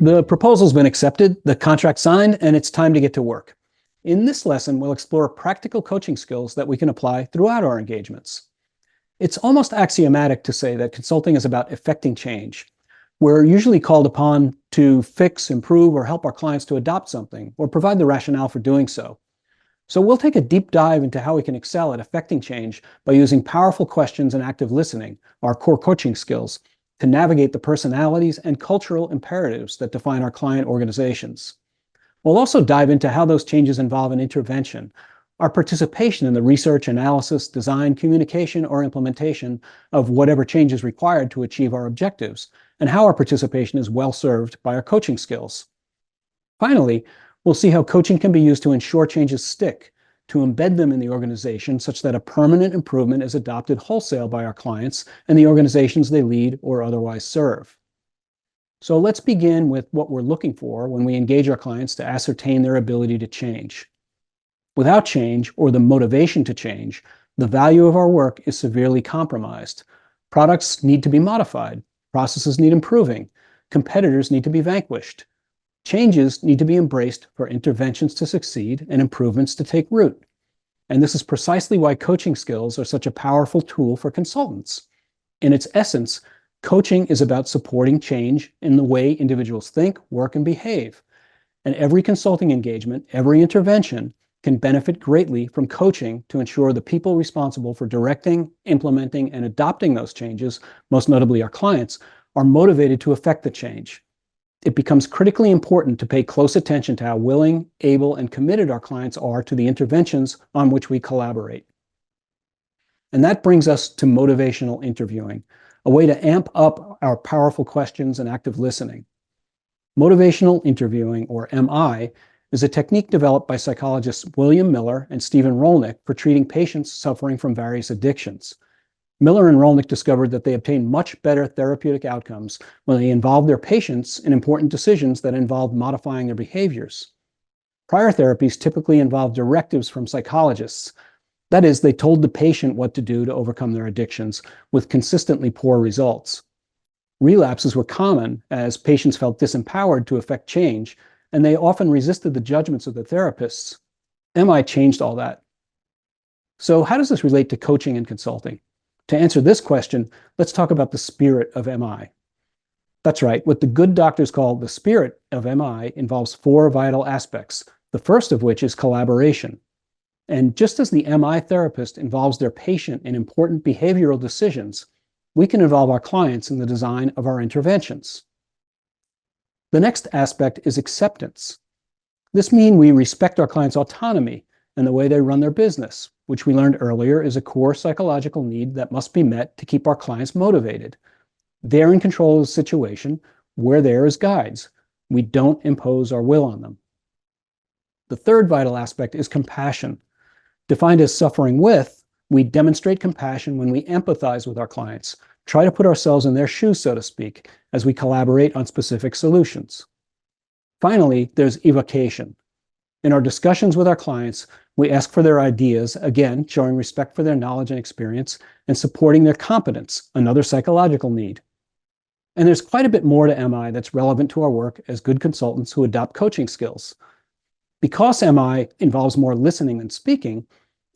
The proposal's been accepted, the contract signed, and it's time to get to work. In this lesson, we'll explore practical coaching skills that we can apply throughout our engagements. It's almost axiomatic to say that consulting is about effecting change. We're usually called upon to fix, improve, or help our clients to adopt something, or provide the rationale for doing so. So we'll take a deep dive into how we can excel at effecting change by using powerful questions and active listening, our core coaching skills, to navigate the personalities and cultural imperatives that define our client organizations. We'll also dive into how those changes involve an intervention, our participation in the research, analysis, design, communication, or implementation of whatever change is required to achieve our objectives, and how our participation is well served by our coaching skills. Finally, we'll see how coaching can be used to ensure changes stick, to embed them in the organization such that a permanent improvement is adopted wholesale by our clients and the organizations they lead or otherwise serve. So let's begin with what we're looking for when we engage our clients to ascertain their ability to change. Without change, or the motivation to change, the value of our work is severely compromised. Products need to be modified, processes need improving, competitors need to be vanquished. Changes need to be embraced for interventions to succeed and improvements to take root. And this is precisely why coaching skills are such a powerful tool for consultants. In its essence, coaching is about supporting change in the way individuals think, work, and behave. And every consulting engagement, every intervention, can benefit greatly from coaching to ensure the people responsible for directing, implementing, and adopting those changes, most notably our clients, are motivated to effect the change. It becomes critically important to pay close attention to how willing, able, and committed our clients are to the interventions on which we collaborate. And that brings us to motivational interviewing, a way to amp up our powerful questions and active listening. Motivational interviewing, or MI, is a technique developed by psychologists William Miller and Stephen Rolnick for treating patients suffering from various addictions. Miller and Rolnick discovered that they obtained much better therapeutic outcomes when they involved their patients in important decisions that involved modifying their behaviors. Prior therapies typically involved directives from psychologists. That is, they told the patient what to do to overcome their addictions, with consistently poor results. Relapses were common as patients felt disempowered to effect change, and they often resisted the judgments of the therapists. MI changed all that. So how does this relate to coaching and consulting? To answer this question, let's talk about the spirit of MI. That's right, what the good doctors call the spirit of MI involves 4 vital aspects, the first of which is collaboration. And just as the MI therapist involves their patient in important behavioral decisions, we can involve our clients in the design of our interventions. The next aspect is acceptance. This means we respect our clients' autonomy and the way they run their business, which we learned earlier is a core psychological need that must be met to keep our clients motivated. They're in control of the situation. We're there as guides. We don't impose our will on them. The third vital aspect is compassion. Defined as suffering with, we demonstrate compassion when we empathize with our clients, try to put ourselves in their shoes, so to speak, as we collaborate on specific solutions. Finally, there's evocation. In our discussions with our clients, we ask for their ideas, again, showing respect for their knowledge and experience, and supporting their competence, another psychological need. And there's quite a bit more to MI that's relevant to our work as good consultants who adopt coaching skills. Because MI involves more listening than speaking,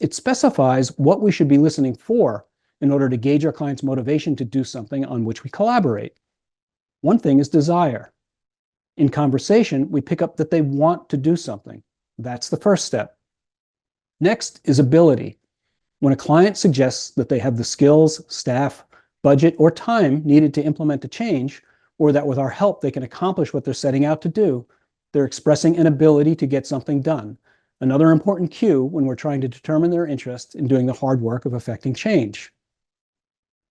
it specifies what we should be listening for in order to gauge our client's motivation to do something on which we collaborate. One thing is desire. In conversation, we pick up that they want to do something. That's the first step. Next is ability. When a client suggests that they have the skills, staff, budget, or time needed to implement a change, or that with our help they can accomplish what they're setting out to do, they're expressing an ability to get something done. Another important cue when we're trying to determine their interest in doing the hard work of effecting change.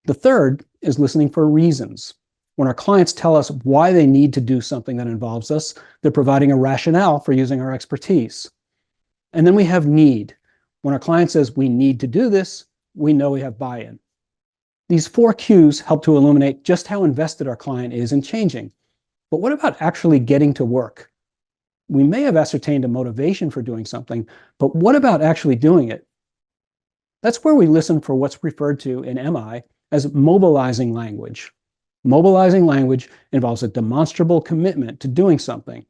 The third is listening for reasons. When our clients tell us why they need to do something that involves us, they're providing a rationale for using our expertise. And then we have need. When our client says we need to do this, we know we have buy-in. These 4 cues help to illuminate just how invested our client is in changing. But what about actually getting to work? We may have ascertained a motivation for doing something, but what about actually doing it? That's where we listen for what's referred to in MI as mobilizing language. Mobilizing language involves a demonstrable commitment to doing something.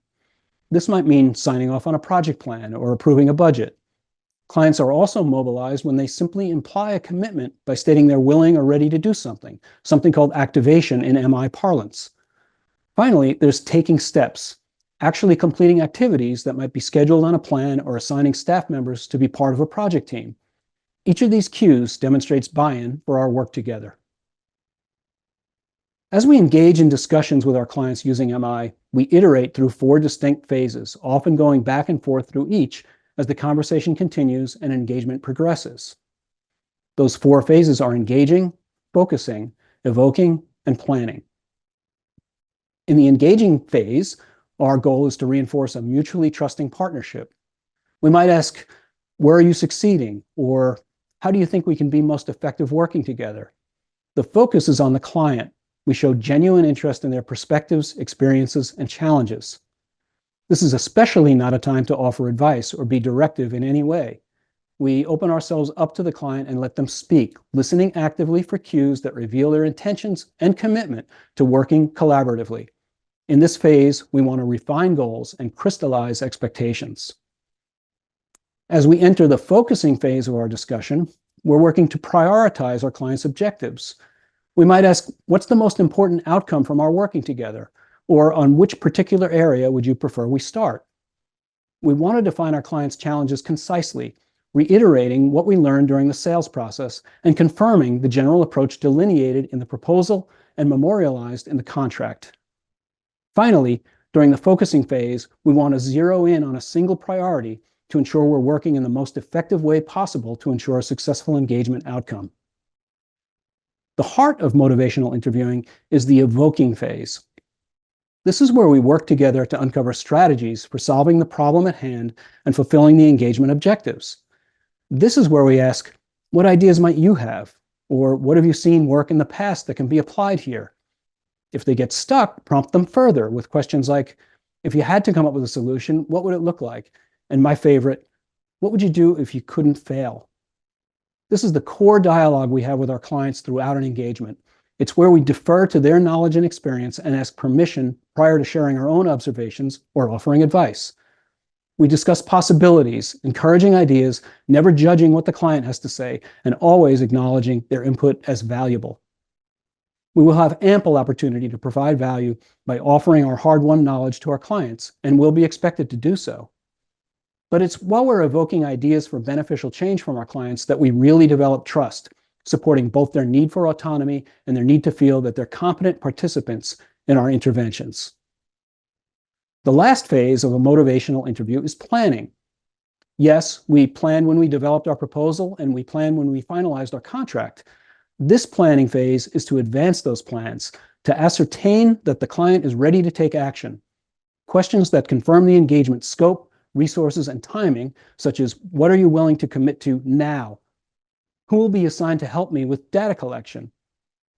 This might mean signing off on a project plan or approving a budget. Clients are also mobilized when they simply imply a commitment by stating they're willing or ready to do something called activation in MI parlance. Finally, there's taking steps, actually completing activities that might be scheduled on a plan or assigning staff members to be part of a project team. Each of these cues demonstrates buy-in for our work together. As we engage in discussions with our clients using MI, we iterate through 4 distinct phases, often going back and forth through each as the conversation continues and engagement progresses. Those 4 phases are engaging, focusing, evoking, and planning. In the engaging phase, our goal is to reinforce a mutually trusting partnership. We might ask, where are you succeeding? Or how do you think we can be most effective working together? The focus is on the client. We show genuine interest in their perspectives, experiences, and challenges. This is especially not a time to offer advice or be directive in any way. We open ourselves up to the client and let them speak, listening actively for cues that reveal their intentions and commitment to working collaboratively. In this phase, we want to refine goals and crystallize expectations. As we enter the focusing phase of our discussion, we're working to prioritize our client's objectives. We might ask, what's the most important outcome from our working together? Or on which particular area would you prefer we start? We want to define our client's challenges concisely, reiterating what we learned during the sales process and confirming the general approach delineated in the proposal and memorialized in the contract. Finally, during the focusing phase, we want to zero in on a single priority to ensure we're working in the most effective way possible to ensure a successful engagement outcome. The heart of motivational interviewing is the evoking phase. This is where we work together to uncover strategies for solving the problem at hand and fulfilling the engagement objectives. This is where we ask, what ideas might you have? Or what have you seen work in the past that can be applied here? If they get stuck, prompt them further with questions like, if you had to come up with a solution, what would it look like? And my favorite, what would you do if you couldn't fail? This is the core dialogue we have with our clients throughout an engagement. It's where we defer to their knowledge and experience and ask permission prior to sharing our own observations or offering advice. We discuss possibilities, encouraging ideas, never judging what the client has to say, and always acknowledging their input as valuable. We will have ample opportunity to provide value by offering our hard-won knowledge to our clients, and will be expected to do so. But it's while we're evoking ideas for beneficial change from our clients that we really develop trust, supporting both their need for autonomy and their need to feel that they're competent participants in our interventions. The last phase of a motivational interview is planning. Yes, we planned when we developed our proposal and we planned when we finalized our contract. This planning phase is to advance those plans, to ascertain that the client is ready to take action. Questions that confirm the engagement scope, resources, and timing, such as what are you willing to commit to now? Who will be assigned to help me with data collection?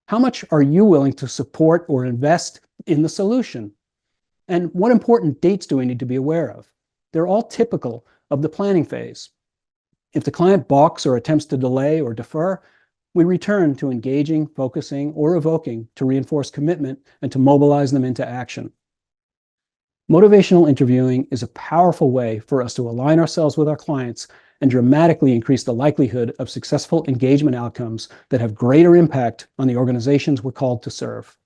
How much are you willing to support or invest in the solution? And what important dates do we need to be aware of? They're all typical of the planning phase. If the client balks or attempts to delay or defer, we return to engaging, focusing, or evoking to reinforce commitment and to mobilize them into action. Motivational interviewing is a powerful way for us to align ourselves with our clients and dramatically increase the likelihood of successful engagement outcomes that have greater impact on the organizations we're called to serve.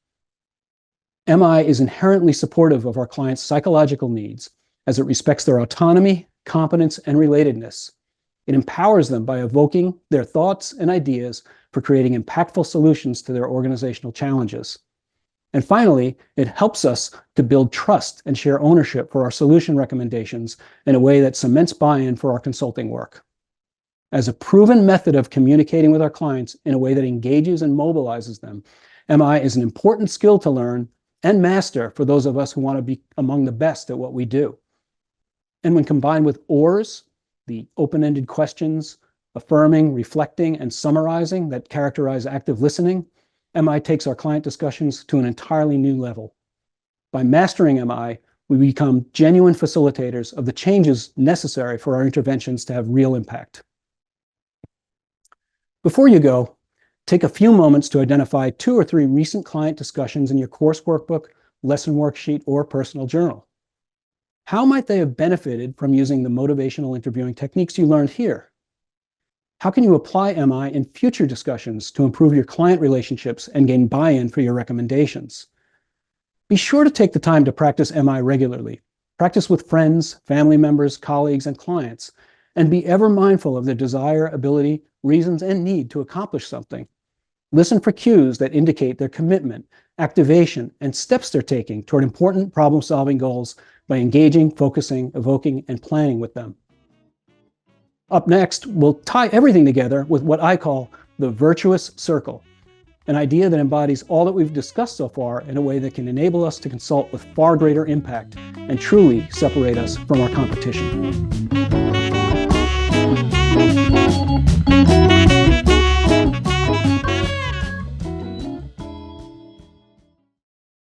MI is inherently supportive of our clients' psychological needs as it respects their autonomy, competence, and relatedness. It empowers them by evoking their thoughts and ideas for creating impactful solutions to their organizational challenges. And finally, it helps us to build trust and share ownership for our solution recommendations in a way that cements buy-in for our consulting work. As a proven method of communicating with our clients in a way that engages and mobilizes them, MI is an important skill to learn and master for those of us who want to be among the best at what we do. And when combined with ORs, the open-ended questions, affirming, reflecting, and summarizing that characterize active listening, MI takes our client discussions to an entirely new level. By mastering MI, we become genuine facilitators of the changes necessary for our interventions to have real impact. Before you go, Take a few moments to identify 2 or 3 recent client discussions in your course workbook, lesson worksheet, or personal journal. How might they have benefited from using the motivational interviewing techniques you learned here? How can you apply MI in future discussions to improve your client relationships and gain buy-in for your recommendations? Be sure to take the time to practice MI regularly. Practice with friends, family members, colleagues, and clients, and be ever mindful of their desire, ability, reasons, and need to accomplish something. Listen for cues that indicate their commitment, activation, and steps they're taking toward important problem-solving goals by engaging, focusing, evoking, and planning with them. Up next, we'll tie everything together with what I call the virtuous circle, an idea that embodies all that we've discussed so far in a way that can enable us to consult with far greater impact and truly separate us from our competition.